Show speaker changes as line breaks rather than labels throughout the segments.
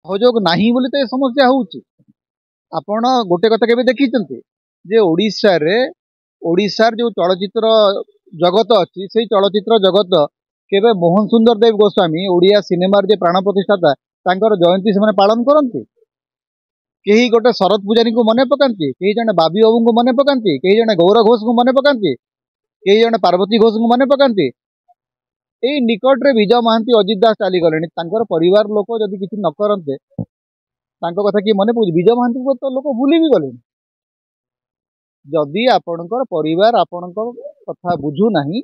सहयोग नाही बोली तो ये समस्या होउची। आपण गोटे कथा केबे देखिचंती जे ओडिशार जो चलचित्र जगत अच्छी से चलचित्र जगत केबे मोहन सुंदर देव गोस्वामी ओडिया सिनेमार जे प्राण प्रतिष्ठाता तांकर जयंती से पालन करती। कहीं गोटे शरद पूजारी को मने पकाती, कहीं जने बाबी बाबू को मने पकाती, कहीं जने गौर घोष को मने पकाती, कहीं जने पार्वती घोष को मने पकाती। यही निकट रे विजय महांती अजित दास चलीगले परिवार लोक जदि किसी न करते कथा किए मन पड़े विजय महांती को तो लोक भूली भी गले। जदि आपणकर परिवार आपण कथा बुझू नहीं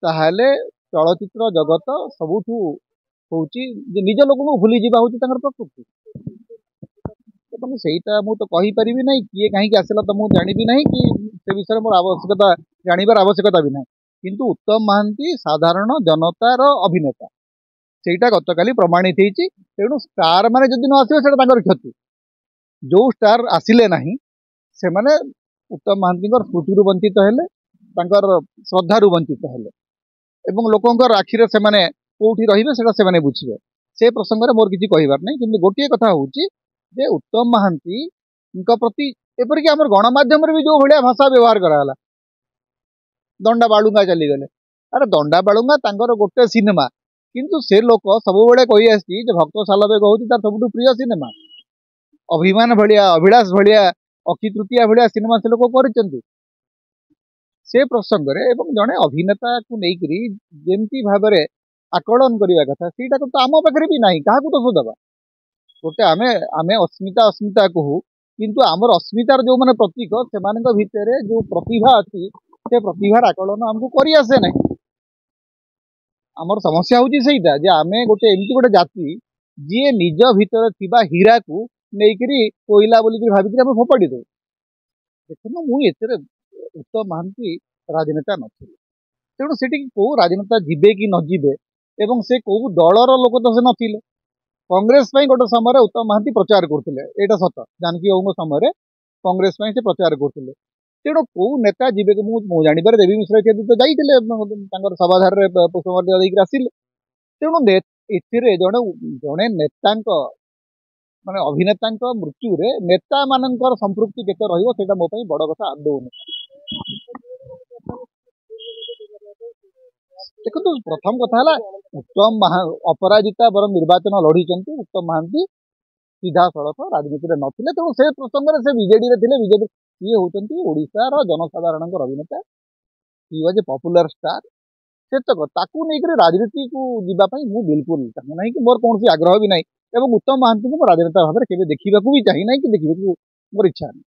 ताहले चलचित्र जगत सबुठू होची निज लोक को भूली जावा होची तांकर प्रकृति। तुम सेटा मु तो कहि परिबि नहीं किए कहीं आसला तो मुझे जानी नहीं कि से विषय मोर आवश्यकता जानिबार आवश्यकता भी नहीं। किंतु उत्तम महांती साधारण जनतार अभिनेता सेटा गतकाली प्रमाणित होती। तेणु स्टार माने जदि न आसवे सेटा तांकर क्षति। जो स्टार आसिले नहीं से माने उत्तम महांती स्मृति वंचित हेले, तांकर श्रद्धारू वंचित हेले एवं लोकंकर आखिरे से माने कोठी रहिबे सेटा से माने बुझिबे। से प्रसंग रे मोर किछि कहिबार नहीं। किंतु गोटिए कथा होउची जे उत्तम महांती प्रति एपरिक आम गणमाध्यम भी जो भाया भाषा व्यवहार कराला दंडा बालुंगा चलीगले। अरे दंडा बालुंगा तांकर गोटे सिनेमा किंतु से लोक सब बेले कही आसी भक्त सालवे कहूँ तार सब प्रिय सिनेमा अभिमान भाया अभिलाष भाया अक्षी तृतीया भाया सिनेमा से लोक कर से प्रसंग रे एवं जड़े अभिनेता को लेकर जमती भाव में आकलन करने कथा सीटा तो आम पाखे भी ना क्या दोष दबा। गोटे आमे आमे अस्मिता अस्मिता कहू किंतु आमर अस्मितार जो मैंने प्रतीक से भितर जो प्रतिभा अच्छी से प्रतिभार आकलन आमको कर आसे ना। आमर समस्या हूँ सहीटा जे आमे गोटे एमती गोटे जाति जी निज भितर थिबा हीरा को लेकर कोईला बोलिक भाविक आम फोपाड़ी दे। देखो मुझे उत्तम महांती राजनेता नी तेणु से कौ राजनेता जीवे कि न जीवे एवं से कौ दलर लोक तो से नथिले। कांग्रेस गोटे समय उत्तम महांती प्रचार करते यहाँ सत जानकी बाबू समय कांग्रेस से प्रचार करते। तेणु कौ नेता जीवे मुझे जानवर देवी मिश्र इत्यादि तो जाते सभाधार पुष्पमाल्य देकर आसिले। तेणु ए जड़े जड़े नेता माने अभिनेता मृत्यु रे नेता मानकर संपृक्ति केते रहिबो सेटा मो पई बड़ कथा आदौ नहीं। देखो प्रथम कथा है उत्तम अपराजिता बर निर्वाचन लड़ी उत्तम महांती सीधा सड़क राजनीति में नथिले। तेणु से प्रसंग से बीजेडी रे बीजेडी ये होती ओडिशार जनसाधारण अभिनेता he was a popular star से राजनीति को जीवाई मुझे बिल्कुल चाहूँ ना कि मोर कौन आग्रह भी नहीं। उत्तम महांती को राजनेता भाव में केवे देखा भी चाहिए ना कि देखा मोर इच्छा नहीं।